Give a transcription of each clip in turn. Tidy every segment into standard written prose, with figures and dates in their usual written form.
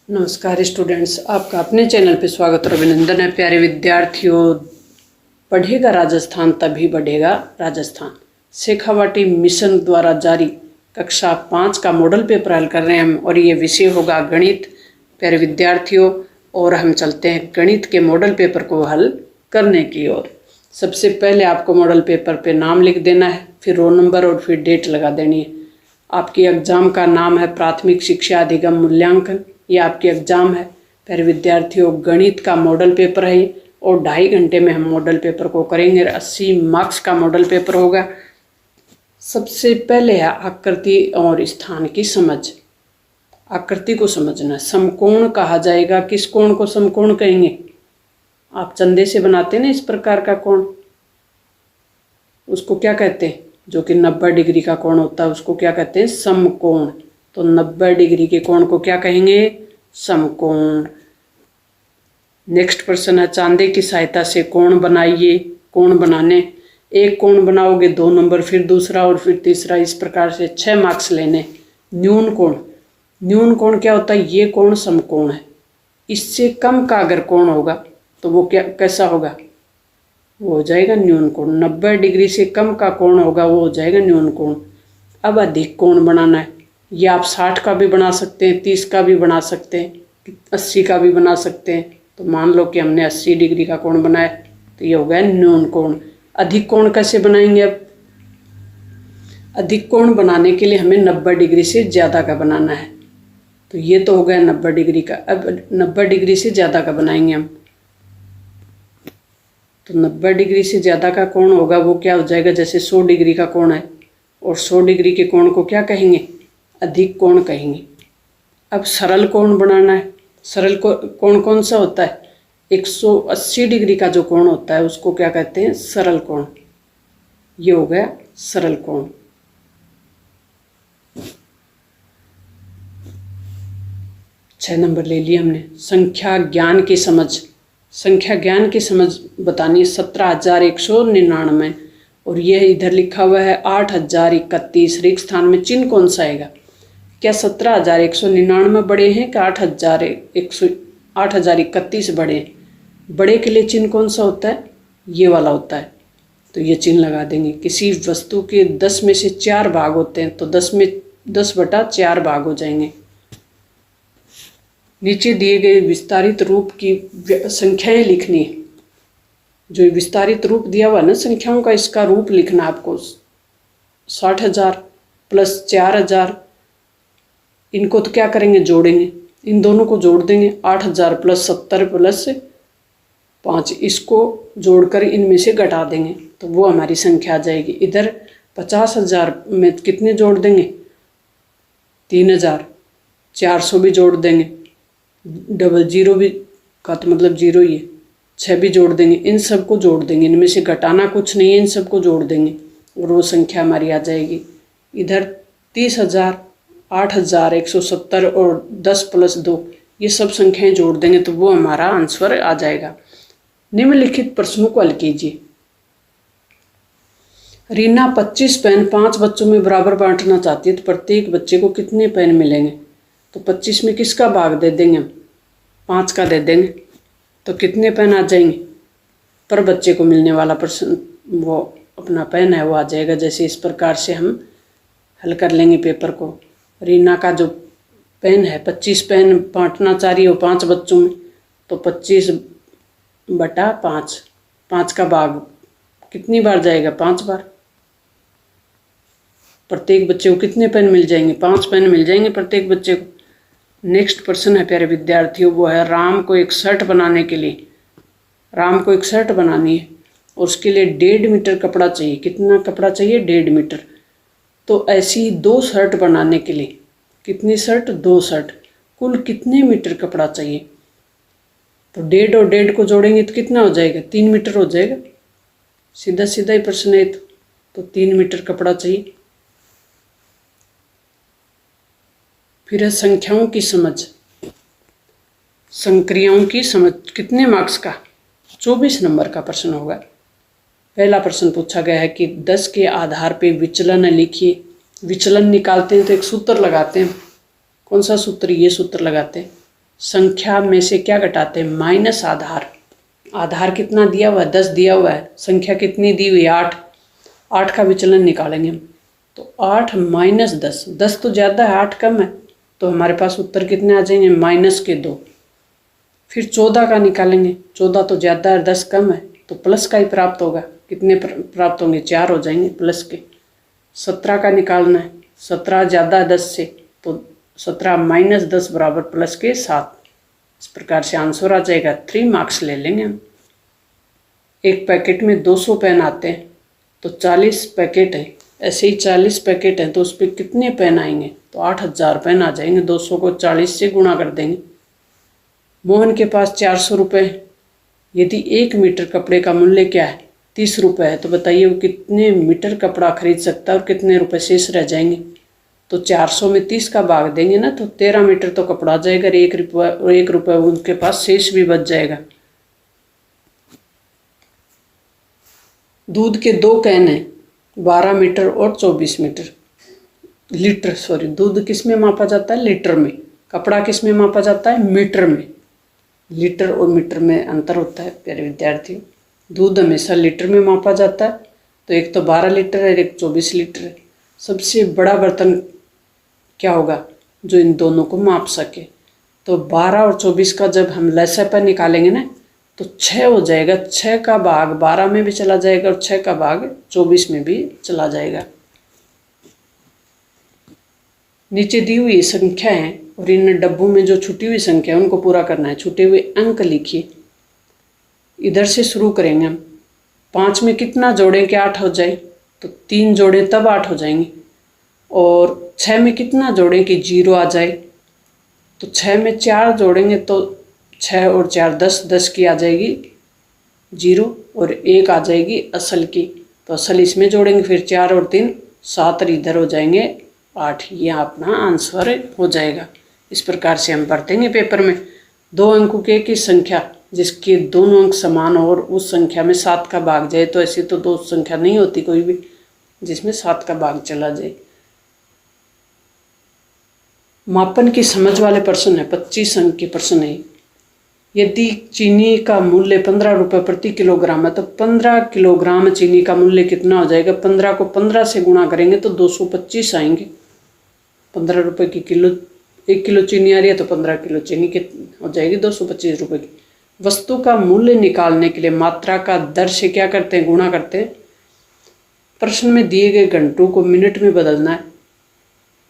नमस्कार स्टूडेंट्स, आपका अपने चैनल पे स्वागत और अभिनंदन है। प्यारे विद्यार्थियों, पढ़ेगा राजस्थान तभी बढ़ेगा राजस्थान शेखावाटी मिशन द्वारा जारी कक्षा 5 का मॉडल पेपर हल कर रहे हैं हम, और ये विषय होगा गणित। प्यारे विद्यार्थियों, और हम चलते हैं गणित के मॉडल पेपर को हल करने की ओर। सबसे पहले आपको मॉडल पेपर पे नाम लिख देना है, फिर रोल नंबर और फिर डेट लगा देनी है। आपकी एग्ज़ाम का नाम है प्राथमिक शिक्षा अधिगम मूल्यांकन। ये आपकी एग्ज़ाम है। फिर विद्यार्थियों, गणित का मॉडल पेपर है और 2.5 घंटे में हम मॉडल पेपर को करेंगे। 80 मार्क्स का मॉडल पेपर होगा। सबसे पहले है आकृति और स्थान की समझ। आकृति को समझना। समकोण कहा जाएगा। किस कोण को समकोण कहेंगे? आप चंदे से बनाते हैं ना इस प्रकार का कोण, उसको क्या कहते हैं? जो कि 90 डिग्री का कोण होता है, उसको क्या कहते हैं? समकोण। तो 90 डिग्री के कोण को क्या कहेंगे? समकोण। नेक्स्ट प्रश्न है, चांदे की सहायता से कोण बनाइए। कोण बनाने, एक कोण बनाओगे 2 नंबर, फिर दूसरा और फिर तीसरा, इस प्रकार से 6 मार्क्स लेने। न्यून कोण। न्यून कोण क्या होता है? ये कोण समकोण है। इससे कम का अगर कोण होगा तो वो क्या कैसा होगा? वो हो जाएगा न्यून कोण। 90 डिग्री से कम का कोण होगा वो हो जाएगा न्यून कोण। अब अधिक कोण बनाना है। ये आप 60 का भी बना सकते हैं, 30 का भी बना सकते हैं, 80 का भी बना सकते हैं। तो मान लो कि हमने 80 डिग्री का कोण बनाया, तो ये हो गया न्यून कोण। अधिक कोण कैसे बनाएंगे? अब अधिक कोण बनाने के लिए हमें 90 डिग्री से ज़्यादा का बनाना है। तो ये तो हो गया 90 डिग्री का। अब 90 डिग्री से ज़्यादा का बनाएंगे हम। तो 90 डिग्री से ज़्यादा का कोण होगा वो क्या हो जाएगा? जैसे 100 डिग्री का कोण है, और 100 डिग्री के कोण को क्या कहेंगे? अधिक कोण कहेंगे। अब सरल कोण बनाना है। सरल कोण कौन सा होता है? 180 डिग्री का जो कोण होता है उसको क्या कहते हैं? सरल कोण। ये हो गया सरल कोण। छह नंबर ले लिया हमने। संख्या ज्ञान की समझ। संख्या ज्ञान की समझ बतानी है। 17,199 और यह इधर लिखा हुआ है 8,031। रिक्त स्थान में चिन्ह कौन सा आएगा? क्या 17,199 बड़े हैं कि 8,031 बड़े हैं? बड़े के लिए चिन्ह कौन सा होता है? ये वाला होता है। तो ये चिन्ह लगा देंगे। किसी वस्तु के 10 में से 4 भाग होते हैं, तो 10 में 10/4 भाग हो जाएंगे। नीचे दिए गए विस्तारित रूप की संख्याएं लिखनी है। जो विस्तारित रूप दिया हुआ ना संख्याओं का, इसका रूप लिखना आपको। 60,000 प्लस 4,000, इनको तो क्या करेंगे? जोड़ेंगे। इन दोनों को जोड़ देंगे। 8,000 प्लस 70 प्लस 5, इसको जोड़कर इनमें से घटा देंगे तो वो हमारी संख्या आ जाएगी। इधर 50,000 में कितने जोड़ देंगे? 3,000। 400 भी जोड़ देंगे। डबल जीरो भी का तो मतलब जीरो ही है। 6 भी जोड़ देंगे। इन सबको जोड़ देंगे, इनमें से घटाना कुछ नहीं है, इन सबको जोड़ देंगे और वो संख्या हमारी आ जाएगी। इधर 30,000, 8,000, 170 और 10 प्लस 2, ये सब संख्याएं जोड़ देंगे तो वो हमारा आंसर आ जाएगा। निम्नलिखित प्रश्नों को हल कीजिए। रीना 25 पेन 5 बच्चों में बराबर बांटना चाहती है, तो प्रत्येक बच्चे को कितने पेन मिलेंगे? तो 25 में किसका भाग दे देंगे हम? 5 का दे देंगे। तो कितने पेन आ जाएंगे? पर बच्चे को मिलने वाला पर्सन वो अपना पेन है वो आ जाएगा। जैसे इस प्रकार से हम हल कर लेंगे पेपर को। रीना का जो पेन है 25 पेन बांटना चाह रही हो 5 बच्चों में, तो 25/5, 5 का भाग कितनी बार जाएगा? 5 बार। प्रत्येक बच्चे को कितने पेन मिल जाएंगे? 5 पेन मिल जाएंगे प्रत्येक बच्चे को। नेक्स्ट प्रश्न है प्यारे विद्यार्थियों, वो है राम को एक शर्ट बनाने के लिए। राम को एक शर्ट बनानी है और उसके लिए 1.5 मीटर कपड़ा चाहिए। कितना कपड़ा चाहिए? 1.5 मीटर। तो ऐसी 2 शर्ट बनाने के लिए कितनी शर्ट? 2 शर्ट। कुल कितने मीटर कपड़ा चाहिए? तो 1.5 और 1.5 को जोड़ेंगे तो कितना हो जाएगा? 3 मीटर हो जाएगा। सीधा सीधा ही प्रश्न है। तो 3 मीटर कपड़ा चाहिए। फिर है संख्याओं की समझ। संक्रियाओं की समझ कितने मार्क्स का? 24 नंबर का प्रश्न होगा। पहला प्रश्न पूछा गया है कि 10 के आधार पे विचलन लिखिए। विचलन निकालते हैं तो एक सूत्र लगाते हैं। कौन सा सूत्र? ये सूत्र लगाते हैं। संख्या में से क्या घटाते हैं, माइनस आधार। आधार कितना दिया हुआ है, 10 दिया हुआ है, संख्या कितनी दी हुई है, 8। 8 का विचलन निकालेंगे हम, तो 8 माइनस 10, 10 तो ज़्यादा है 8 कम है, तो हमारे पास उत्तर कितने आ जाएंगे, माइनस के 2। फिर 14 का निकालेंगे, 14 तो ज़्यादा है 10 कम है, तो प्लस का ही प्राप्त होगा। कितने प्राप्त होंगे, 4 हो जाएंगे प्लस के। 17 का निकालना है, 17 ज़्यादा है 10 से, तो 17 माइनस 10 बराबर प्लस के 7। इस प्रकार से आंसर आ जाएगा 3 मार्क्स ले लेंगे हम। एक पैकेट में 200 पेन आते हैं, तो 40 पैकेट है, ऐसे ही 40 पैकेट हैं, तो उस पर कितने पेन आएंगे, तो 8000 पेन आ जाएंगे। 200 को 40 से गुणा कर देंगे। मोहन के पास 400 रुपये, यदि 1 मीटर कपड़े का मूल्य क्या है, 30 रुपये है, तो बताइए वो कितने मीटर कपड़ा खरीद सकता है और कितने रुपए शेष रह जाएंगे। तो 400 में 30 का भाग देंगे ना, तो 13 मीटर तो कपड़ा आ जाएगा, 1 रुपये उनके पास शेष भी बच जाएगा। दूध के 2 कैन हैं, 12 मीटर और 24 मीटर लीटर, सॉरी, दूध किस में मापा जाता है, लीटर में। कपड़ा किस में मापा जाता है, मीटर में। लीटर और मीटर में अंतर होता है प्यारे विद्यार्थियों। दूध हमेशा लीटर में मापा जाता है, तो एक तो 12 लीटर है, एक 24 लीटर है। सबसे बड़ा बर्तन क्या होगा जो इन दोनों को माप सके, तो 12 और 24 का जब हम लसाअ पर निकालेंगे ना, तो 6 हो जाएगा। 6 का भाग 12 में भी चला जाएगा और 6 का भाग 24 में भी चला जाएगा। नीचे दी हुई संख्या है और इन डब्बों में जो छुटी हुई संख्या है उनको पूरा करना है। छुटे हुए अंक लिखिए। इधर से शुरू करेंगे हम। 5 में कितना जोड़ें कि 8 हो जाए, तो 3 जोड़ें तब 8 हो जाएंगे। और 6 में कितना जोड़ें कि 0 आ जाए, तो 6 में 4 जोड़ेंगे तो 6 और 4 10, 10 की आ जाएगी 0 और 1 आ जाएगी असल की, तो असल इसमें जोड़ेंगे, फिर 4 और 3 7 और इधर हो जाएंगे 8। ये अपना आंसर हो जाएगा। इस प्रकार से हम पढ़तेंगे पेपर में। 2 अंकों की एक ही संख्या जिसके दोनों अंक समान हो और उस संख्या में 7 का भाग जाए, तो ऐसी तो 2 संख्या नहीं होती कोई भी जिसमें 7 का भाग चला जाए। मापन की समझ वाले प्रश्न है, 25 अंक के प्रश्न है। यदि चीनी का मूल्य 15 रुपये प्रति किलोग्राम है, तो 15 किलोग्राम चीनी का मूल्य कितना हो जाएगा। 15 को 15 से गुणा करेंगे तो 225 आएंगे। 15 रुपये की किलो, 1 किलो चीनी आ रही है, तो 15 किलो चीनी की हो जाएगी 225 रुपये की। वस्तु का मूल्य निकालने के लिए मात्रा का दर से क्या करते हैं, गुणा करते हैं। प्रश्न में दिए गए घंटों को मिनट में बदलना है।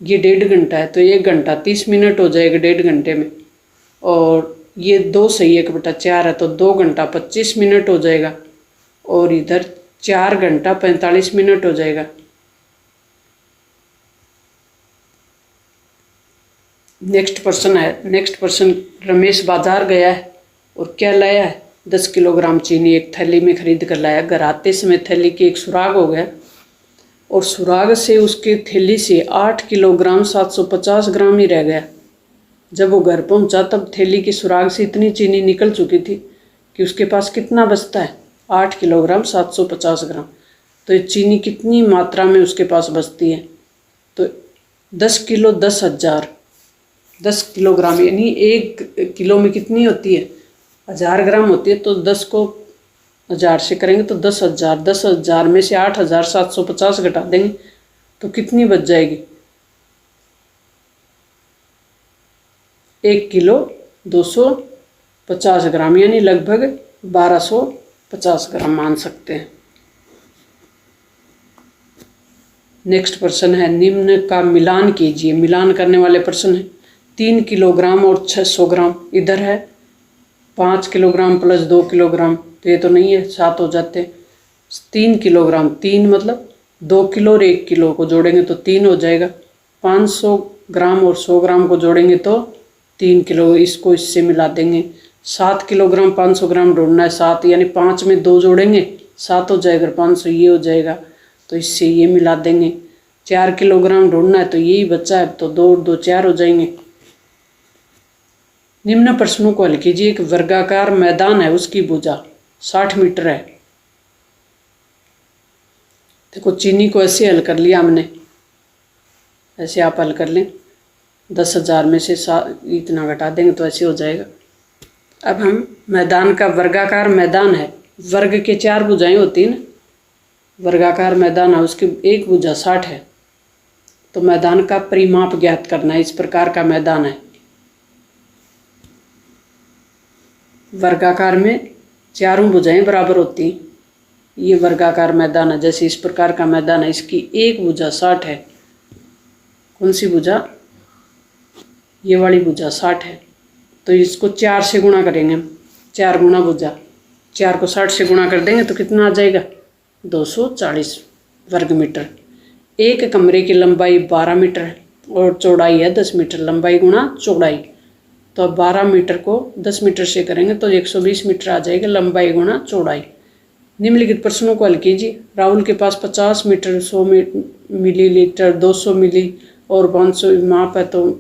ये 1.5 घंटा है, तो 1 घंटा 30 मिनट हो जाएगा 1.5 घंटे में। और ये 2 सही 1/4 है, तो 2 घंटा 25 मिनट हो जाएगा। और इधर 4 घंटा 45 मिनट हो जाएगा। नेक्स्ट पर्सन है। नेक्स्ट पर्सन, रमेश बाजार गया है और क्या लाया है, 10 किलोग्राम चीनी एक थैली में खरीद कर लाया। घर आते समय थैली की एक सुराग हो गया और सुराग से उसके थैली से 8 किलोग्राम 750 ग्राम ही रह गया। जब वो घर पहुंचा तब थैली की सुराग से इतनी चीनी निकल चुकी थी कि उसके पास कितना बचता है, 8 किलोग्राम 750 ग्राम। तो ये चीनी कितनी मात्रा में उसके पास बचती है, तो 10 किलो 10,000, 10 किलोग्राम यानी 1 किलो में कितनी होती है, 1000 ग्राम होती है। तो 10 को 1000 से करेंगे तो 10,000, 10,000 में से 8,750 घटा देंगे तो कितनी बच जाएगी, 1 किलो 250 ग्राम यानी लगभग 1250 ग्राम मान सकते हैं। नेक्स्ट प्रश्न है, निम्न का मिलान कीजिए। मिलान करने वाले प्रश्न है। 3 किलोग्राम और 600 ग्राम इधर है, 5 किलोग्राम प्लस 2 किलोग्राम, तो ये तो नहीं है, 7 हो जाते हैं। 3 किलोग्राम, 3 मतलब 2 किलो और 1 किलो को जोड़ेंगे तो 3 हो जाएगा। 500 ग्राम और 100 ग्राम को जोड़ेंगे तो 3 किलो, इसको इससे मिला देंगे। 7 किलोग्राम 500 ग्राम ढूंढना है, 7 यानी 5 में 2 जोड़ेंगे 7 हो जाएगा, 500 ये हो जाएगा, तो इससे ये मिला देंगे। 4 किलोग्राम ढूंढना है तो यही बचा है, तो 2 और 2 4 हो जाएंगे। निम्न प्रश्नों को हल कीजिए। एक वर्गाकार मैदान है, उसकी भुजा 60 मीटर है। देखो चीनी को ऐसे हल कर लिया हमने, ऐसे आप हल कर लें। 10,000 में से इतना घटा देंगे तो ऐसे हो जाएगा। अब हम मैदान का वर्गाकार मैदान है, वर्ग के 4 भुजाएं होती हैं ना, वर्गाकार मैदान है, उसकी एक भुजा 60 है, तो मैदान का परिमाप ज्ञात करना है। इस प्रकार का मैदान है, वर्गाकार में चारों भुजाएं बराबर होती हैं, ये वर्गाकार मैदान है। जैसे इस प्रकार का मैदान है, इसकी एक भुजा 60 है। कौन सी भुजा? ये वाली भुजा 60 है, तो इसको 4 से गुणा करेंगे हम, 4 गुणा भुजा, 4 को 60 से गुणा कर देंगे तो कितना आ जाएगा? 240 वर्ग मीटर। एक कमरे की लंबाई 12 मीटर है और चौड़ाई है 10 मीटर, लंबाई गुणा चौड़ाई, तो अब 12 मीटर को 10 मीटर से करेंगे तो 120 मीटर आ जाएगा, लंबाई गुणा चौड़ाई। निम्नलिखित प्रश्नों को हल कीजिए। राहुल के पास 50 मीटर, 100 मिलीलीटर, 200 मिली और 500 माप है, तो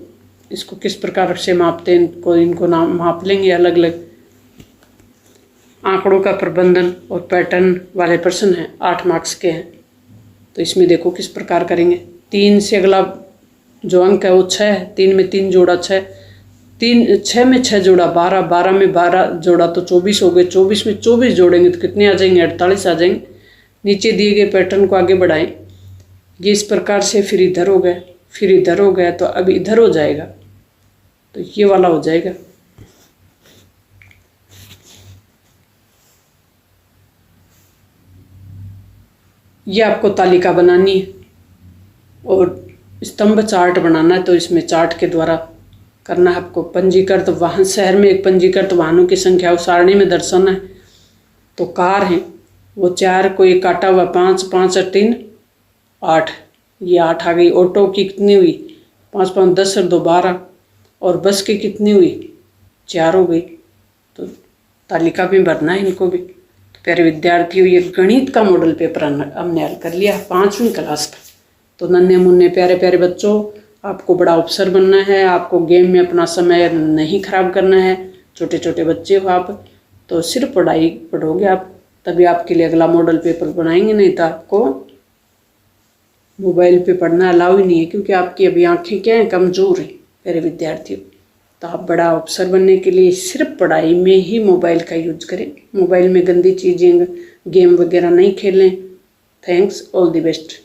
इसको किस प्रकार से मापते हैं? इनको नाम माप लेंगे अलग अलग। आंकड़ों का प्रबंधन और पैटर्न वाले प्रश्न हैं, 8 मार्क्स के हैं। तो इसमें देखो किस प्रकार करेंगे। 3 से अगला जो अंक है वो 6 है, 3 में 3 जोड़ा 6, 6 में 6 जोड़ा 12, 12 में 12 जोड़ा तो 24 हो गए, 24 में 24 जोड़ेंगे तो कितने आ जाएंगे? 48 आ जाएंगे। नीचे दिए गए पैटर्न को आगे बढ़ाएं। ये इस प्रकार से फिर इधर हो गए, फिर इधर हो गया, तो अब इधर हो जाएगा, तो ये वाला हो जाएगा। ये आपको तालिका बनानी है और स्तंभ चार्ट बनाना है, तो इसमें चार्ट के द्वारा करना है आपको। पंजीकृत वाहन, शहर में एक पंजीकृत वाहनों की संख्या उस सारणी में दर्शाना है। तो कार है वो 4 को एक काटा हुआ, 5, 5 और 3 8, ये 8 आ गई। ऑटो की कितनी हुई? 5, 5, 10 और 2 12, और बस की कितनी हुई? 4 हो गई। तो तालिका भी भरना है इनको भी। तो प्यारे विद्यार्थियों, ये गणित का मॉडल पेपर हमने हल कर लिया 5वीं क्लास का। तो नन्हे मुन्ने प्यारे प्यारे बच्चों, आपको बड़ा अफसर बनना है, आपको गेम में अपना समय नहीं खराब करना है। छोटे छोटे बच्चे हो आप, तो सिर्फ पढ़ाई पढ़ोगे आप, तभी आपके लिए अगला मॉडल पेपर बनाएंगे, नहीं तो आपको मोबाइल पे पढ़ना अलाउ ही नहीं है, क्योंकि आपकी अभी आंखें क्या हैं? कमज़ोर हैं प्यारे विद्यार्थियों। तो आप बड़ा अफसर बनने के लिए सिर्फ पढ़ाई में ही मोबाइल का यूज करें, मोबाइल में गंदी चीज़ें गेम वगैरह नहीं खेलें। Thanks, all the best.